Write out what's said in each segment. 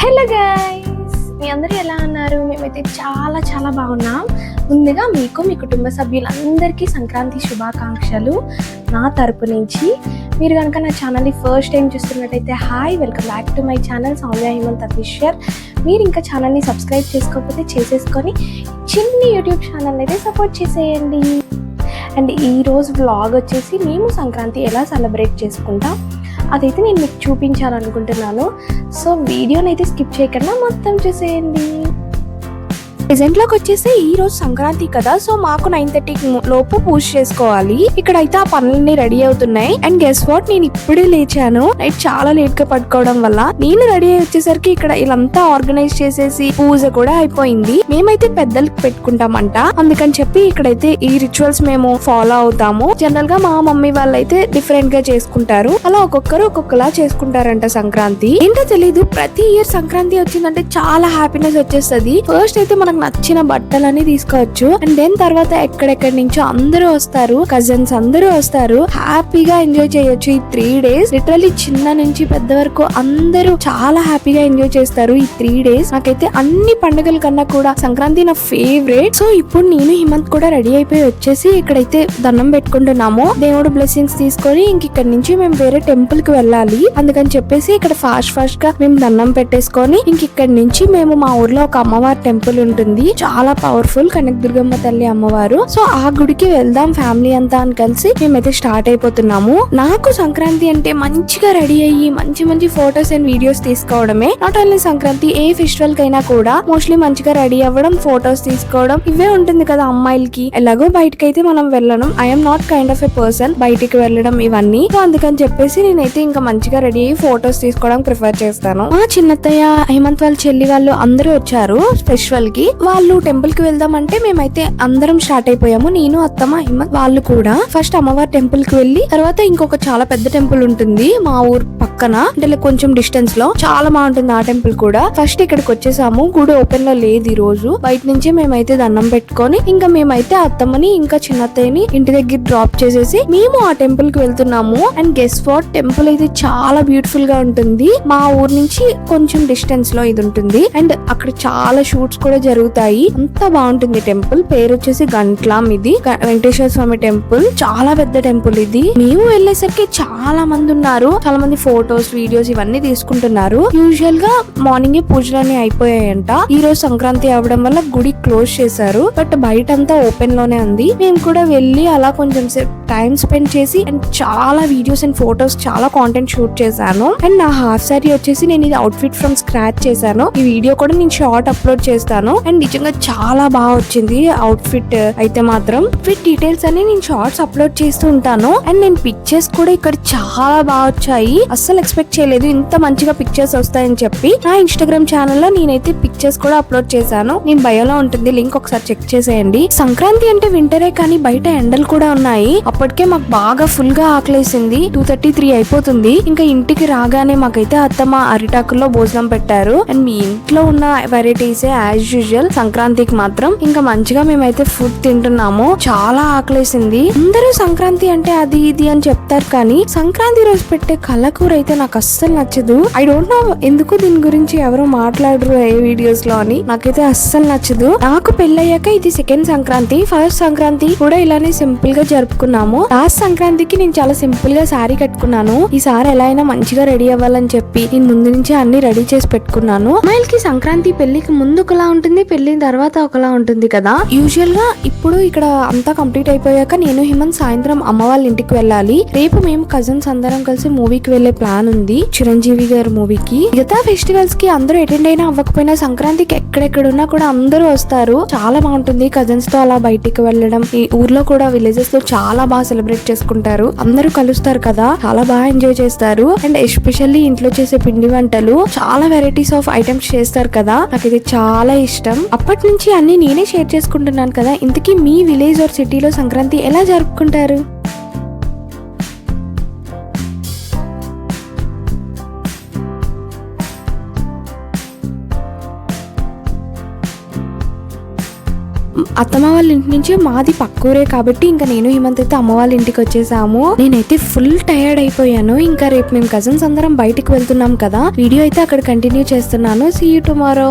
Hello guys, మీ అందరూ ఎలా ఉన్నారు? మేమైతే చాలా చాలా బాగున్నాం. ముందుగా మీకు మీ కుటుంబ సభ్యులందరికీ సంక్రాంతి శుభాకాంక్షలు నా తరపు నుంచి. మీరు కనుక నా ఛానల్ని ఫస్ట్ టైం చూస్తున్నట్టయితే hi, welcome back to my channel Sowmya Hemanth official. మీరు ఇంకా ఛానల్ని సబ్స్క్రైబ్ చేసుకోకపోతే చేసేసుకొని చిన్ని యూట్యూబ్ ఛానల్ అయితే సపోర్ట్ చేసేయండి. అండ్ ఈరోజు వ్లాగ్ వచ్చేసి మేము సంక్రాంతి ఎలా సెలబ్రేట్ చేసుకుంటాం అదైతే నేను మీకు చూపించాలనుకుంటున్నాను. సో వీడియోని అయితే స్కిప్ చేయకుండా మొత్తం చూసేయండి. ప్రెజెంట్లోకి వచ్చేసి ఈ రోజు సంక్రాంతి కదా, సో మాకు 9:30 లోపు పూజ చేసుకోవాలి. ఇక్కడైతే ఆ పనులన్నీ రెడీ అవుతున్నాయి. అండ్ గెస్ వాట్, నేను ఇప్పుడే లేచాను. నైట్ చాలా లేట్ గా పడుకోవడం వల్ల నేను రెడీ అయ్యి వచ్చేసరికి ఇక్కడ ఇలాంతా ఆర్గనైజ్ చేసేసి పూజ కూడా అయిపోయింది. మేమైతే పెద్దలకు పెట్టుకుంటామంట, అందుకని చెప్పి ఇక్కడైతే ఈ రిచువల్స్ మేము ఫాలో అవుతాము. జనరల్ గా మా మమ్మీ వాళ్ళైతే డిఫరెంట్ గా చేసుకుంటారు, అలా ఒక్కొక్కరు ఒక్కొక్కలా చేసుకుంటారంట సంక్రాంతి. ఏంటో తెలీదు, ప్రతి ఇయర్ సంక్రాంతి వచ్చిందంటే చాలా హ్యాపీనెస్ వచ్చేస్తుంది. ఫస్ట్ అయితే మనకు నచ్చిన బట్టలని తీసుకోవచ్చు, అండ్ దెన్ తర్వాత ఎక్కడెక్కడి నుంచో అందరూ వస్తారు, కజిన్స్ అందరూ వస్తారు, హ్యాపీగా ఎంజాయ్ చేయొచ్చు. ఈ 3 days లిటరల్లీ చిన్న నుంచి పెద్ద వరకు అందరూ చాలా హ్యాపీగా ఎంజాయ్ చేస్తారు ఈ 3 days. నాకైతే అన్ని పండుగల కన్నా కూడా సంక్రాంతి నా ఫేవరెట్. సో ఇప్పుడు నేను హిమంత్ కూడా రెడీ అయిపోయి వచ్చేసి ఇక్కడైతే దండం పెట్టుకుంటున్నాము. దేవుడు బ్లెస్సింగ్స్ తీసుకొని ఇంక ఇక్కడ నుంచి మేము వేరే టెంపుల్ కి వెళ్ళాలి. అందుకని చెప్పేసి ఇక్కడ ఫాస్ట్ గా మేము దండం పెట్టేసుకొని ఇంక ఇక్కడ నుంచి మేము మా ఊర్లో ఒక అమ్మవారి టెంపుల్ ఉంటుంది, చాలా పవర్ఫుల్ కనకదుర్గమ్మ తల్లి అమ్మవారు. సో ఆ గుడికి వెళ్దాం ఫ్యామిలీ అంతా అని కలిసి మేమైతే స్టార్ట్ అయిపోతున్నాము. నాకు సంక్రాంతి అంటే మంచిగా రెడీ అయ్యి మంచి మంచి ఫొటోస్ అండ్ వీడియోస్ తీసుకోవడమే. Not only Sankranti, A festival కైనా కూడా మోస్ట్లీ మంచిగా రెడీ అవ్వడం, ఫొటోస్ తీసుకోవడం ఇవే ఉంటుంది కదా అమ్మాయిలకి. ఎలాగో బయటకి అయితే మనం వెళ్ళడం, I'm not kind of a person బయటికి వెళ్ళడం ఇవన్నీ. సో అందుకని చెప్పేసి నేనైతే ఇంకా మంచిగా రెడీ అయ్యి ఫొటోస్ తీసుకోవడం ప్రిఫర్ చేస్తాను. మా చిన్నత్తయ్య, హేమంత్ వాళ్ళ చెల్లి వాళ్ళు అందరూ వచ్చారు ఫెస్టివల్ కి. వాళ్ళు టెంపుల్ కి వెళ్దాం అంటే మేమైతే అందరం స్టార్ట్ అయిపోయాము. నేను, అత్తమ్మ, హిమ్మత్ వాళ్ళు కూడా. ఫస్ట్ అమ్మవారి టెంపుల్ కి వెళ్ళి తర్వాత ఇంకొక చాలా పెద్ద టెంపుల్ ఉంటుంది మా ఊరు పక్కన, అంటే కొంచెం డిస్టెన్స్ లో, చాలా బాగుంటుంది ఆ టెంపుల్ కూడా. ఫస్ట్ ఇక్కడికి వచ్చేసాము. గుడి ఓపెన్ లో లేదు ఈ రోజు. బయట నుంచి మేమైతే దండం పెట్టుకొని ఇంకా మేమైతే అత్తమ్మని ఇంకా చిన్నత్తయ్యని ఇంటి దగ్గర డ్రాప్ చేసేసి మేము ఆ టెంపుల్ కి వెళ్తున్నాము. అండ్ గెస్ వాట్, టెంపుల్ అయితే చాలా బ్యూటిఫుల్ గా ఉంటుంది. మా ఊరు నుంచి కొంచెం డిస్టెన్స్ లో ఇది ఉంటుంది. అండ్ అక్కడ చాలా షూట్స్ కూడా జరుగుతాయి. అంత బాగుంటుంది టెంపుల్. పేరు వచ్చేసి గంట్లాం. ఇది వెంకటేశ్వర స్వామి టెంపుల్, చాలా పెద్ద టెంపుల్ ఇది. మేము వెళ్ళేసరికి చాలా మంది ఉన్నారు, చాలా మంది ఫొటోస్, వీడియోస్ ఇవన్నీ తీసుకుంటున్నారు. యూజువల్ గా మార్నింగ్ పూజలన్నీ అయిపోయాయంట. ఈ రోజు సంక్రాంతి అవడం వల్ల గుడి క్లోజ్ చేశారు, బట్ బయట అంతా ఓపెన్ లోనే ఉంది. మేము కూడా వెళ్ళి అలా కొంచెం సేపు టైం స్పెండ్ చేసి అండ్ చాలా వీడియోస్ అండ్ ఫొటోస్, చాలా కాంటెంట్ షూట్ చేశాను. అండ్ నా హాఫ్ సారీ వచ్చేసి నేను ఇది అవుట్ఫిట్ ఫ్రమ్ స్క్రాచ్ చేశాను. ఈ వీడియో కూడా నేను షార్ట్ అప్లోడ్ చేస్తాను. అండ్ నిజంగా చాలా బాగా వచ్చింది అవుట్ఫిట్ అయితే మాత్రం. ఫిట్ డీటెయిల్స్ అని నేను షార్ట్స్ అప్లోడ్ చేస్తూ ఉంటాను. అండ్ నేను పిక్చర్స్ కూడా ఇక్కడ చాలా బాగా వచ్చాయి. అస్సలు ఎక్స్పెక్ట్ చేయలేదు ఇంత మంచిగా పిక్చర్స్ వస్తాయని చెప్పి. నా ఇన్స్టాగ్రామ్ ఛానల్ లో నేనైతే పిక్చర్స్ కూడా అప్లోడ్ చేశాను. నేను బయోలో ఉంటుంది లింక్, ఒకసారి చెక్ చేసేయండి. సంక్రాంతి అంటే వింటరే కానీ బయట ఎండలు కూడా ఉన్నాయి. అప్పటికే మాకు బాగా ఫుల్ గా ఆకలేసింది. 2:33 అయిపోతుంది. ఇంకా ఇంటికి రాగానే మాకైతే అత్తమ్మ అరిటాకుల్లో భోజనం పెట్టారు. అండ్ మీ ఇంట్లో ఉన్న వెరైటీస్ యాజ్ యూజువల్. సంక్రాంతికి మాత్రం ఇంకా మంచిగా మేమైతే ఫుడ్ తింటున్నాము. చాలా ఆకలేసింది. అందరూ సంక్రాంతి అంటే అది ఇది అని చెప్తారు, కానీ సంక్రాంతి రోజు పెట్టే కలకూర అయితే నాకు అస్సలు నచ్చదు. ఐ డోంట్ నో ఎందుకు దీని గురించి ఎవరు మాట్లాడరు ఏ వీడియోస్ లో అని. నాకైతే అస్సలు నచ్చదు. నాకు పెళ్ళయ్యాక ఇది సెకండ్ సంక్రాంతి. ఫస్ట్ సంక్రాంతి కూడా ఇలానే సింపుల్ గా జరుపుకున్నాము. లాస్ట్ సంక్రాంతికి నేను చాలా సింపుల్ గా శారీ కట్టుకున్నాను. ఈసారి ఎలా అయినా మంచిగా రెడీ అవ్వాలని చెప్పి నేను ముందు నుంచి అన్ని రెడీ చేసి పెట్టుకున్నాను. అమ్మాయిలకి సంక్రాంతి పెళ్లికి ముందు ఒకలా ఉంటుంది, పెళ్లి తర్వాత ఒకలా ఉంటుంది కదా. యూజువల్ గా ఇప్పుడు ఇక్కడ అంతా కంప్లీట్ అయిపోయాక నేను హిమంత్ సాయంత్రం అమ్మ వాళ్ళ ఇంటికి వెళ్ళాలి. రేపు మేము కజిన్స్ అందరం కలిసి మూవీకి వెళ్లే ప్లాన్ ఉంది, చిరంజీవి గారి మూవీకి. మిగతా ఫెస్టివల్స్ కి అందరూ అటెండ్ అయినా అవ్వకపోయినా సంక్రాంతికి ఎక్కడెక్కడున్నా కూడా అందరూ వస్తారు. చాలా బాగుంటుంది కజిన్స్ తో అలా బయటికి వెళ్ళడం. ఈ ఊర్లో కూడా విలేజెస్ లో చాలా బాగా సెలబ్రేట్ చేసుకుంటారు. అందరూ కలుస్తారు కదా, చాలా బాగా ఎంజాయ్ చేస్తారు. అండ్ ఎస్పెషల్లీ ఇంట్లో చేసే పిండి వంటలు, చాలా వెరైటీస్ ఆఫ్ ఐటమ్స్ చేస్తారు కదా, నాకు ఇది చాలా ఇష్టం. అప్పటి నుంచి అన్ని నేనే షేర్ చేసుకుంటున్నాను కదా. ఇంతకీ మీ విలేజ్ ఆర్ సిటీలో సంక్రాంతి ఎలా జరుపుకుంటారు? అత్తమ్మ వాళ్ళ ఇంటి నుంచి మాది పక్కూరే కాబట్టి ఇంకా నేను హేమంత్ అయితే అమ్మ వాళ్ళ ఇంటికి వచ్చేసాము. నేనైతే ఫుల్ టైర్డ్ అయిపోయాను. ఇంకా రేపు మేము కజిన్స్ అందరం బయటికి వెళ్తున్నాం కదా, వీడియో అయితే అక్కడ కంటిన్యూ చేస్తున్నాను. See you tomorrow.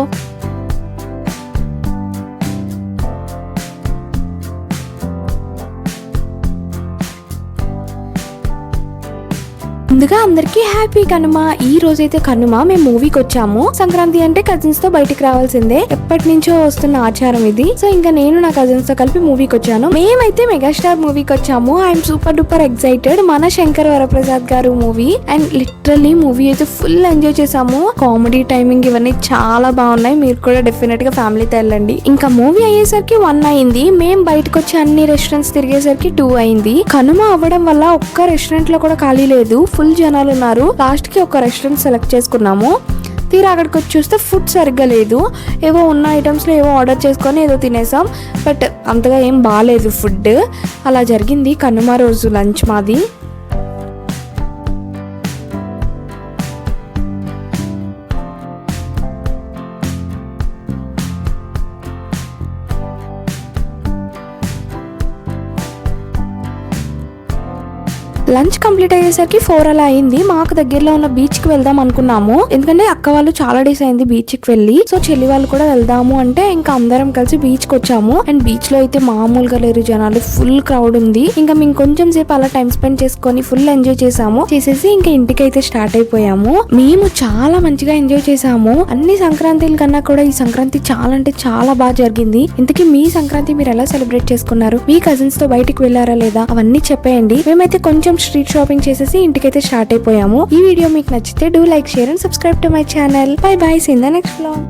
ముందుగా అందరికి హ్యాపీ కనుమ. ఈ రోజైతే కనుమ, మేము మూవీకి వచ్చాము. సంక్రాంతి అంటే కజిన్స్ తో బయటికి రావాల్సిందే, ఎప్పటి నుంచో వస్తున్న ఆచారం ఇది. సో ఇంకా నేను నా కజిన్స్ తో కలిపి మూవీకి వచ్చాను. మేమైతే మెగాస్టార్ మూవీకి వచ్చాము. I'm super duper excited. మన శంకర్ వరప్రసాద్ గారు మూవీ, అండ్ లిటరల్లీ మూవీ అయితే ఫుల్ ఎంజాయ్ చేసాము. కామెడీ, టైమింగ్ ఇవన్నీ చాలా బాగున్నాయి. మీరు కూడా డెఫినెట్ గా ఫ్యామిలీతో వెళ్ళండి. ఇంకా మూవీ అయ్యేసరికి 1 అయింది. మేము బయటకు వచ్చి అన్ని రెస్టారెంట్స్ తిరిగేసరికి 2 అయింది. కనుమ అవ్వడం వల్ల ఒక్క రెస్టారెంట్ లో కూడా ఖాళీ లేదు, ఫుల్ జనాలు ఉన్నారు. లాస్ట్ కి ఒక రెస్టారెంట్ సెలెక్ట్ చేసుకున్నాము. తీరా అక్కడికి వచ్చి చూస్తే ఫుడ్ సరిగ్గా లేదు. ఏవో ఉన్న ఐటమ్స్లో ఏవో ఆర్డర్ చేసుకొని ఏదో తినేసాం, బట్ అంతగా ఏం బాగాలేదు ఫుడ్. అలా జరిగింది కనుమ రోజు లంచ్ మాది. లంచ్ కంప్లీట్ అయ్యేసరికి 4 అలా అయింది. మాకు దగ్గరలో ఉన్న బీచ్ కి వెళ్దాం అనుకున్నాము, ఎందుకంటే అక్క వాళ్ళు చాలా డేస్ అయింది బీచ్ కి వెళ్ళి. సో చెల్లి వాళ్ళు కూడా వెళ్దాము అంటే ఇంకా అందరం కలిసి బీచ్ కి వచ్చాము. అండ్ బీచ్ లో అయితే మామూలుగా లేరు జనాలు, ఫుల్ క్రౌడ్ ఉంది. ఇంకా మేము కొంచెం సేపు అలా టైం స్పెండ్ చేసుకొని ఫుల్ ఎంజాయ్ చేసేసి ఇంకా ఇంటికి అయితే స్టార్ట్ అయిపోయాము. మేము చాలా మంచిగా ఎంజాయ్ చేసాము. అన్ని సంక్రాంతిల కన్నా కూడా ఈ సంక్రాంతి చాలా అంటే చాలా బాగా జరిగింది. ఇంతకీ మీ సంక్రాంతి మీరు ఎలా సెలబ్రేట్ చేసుకున్నారు? మీ కజిన్స్ తో బయటికి వెళ్ళారా లేదా అవన్నీ చెప్పేయండి. మేమైతే కొంచెం స్ట్రీట్ షాపింగ్ చేసేసి ఇంటికైతే స్టార్ట్ అయిపోయాము. ఈ వీడియో మీకు నచ్చితే do like, share and subscribe to my channel. Bye bye, see in the next vlog.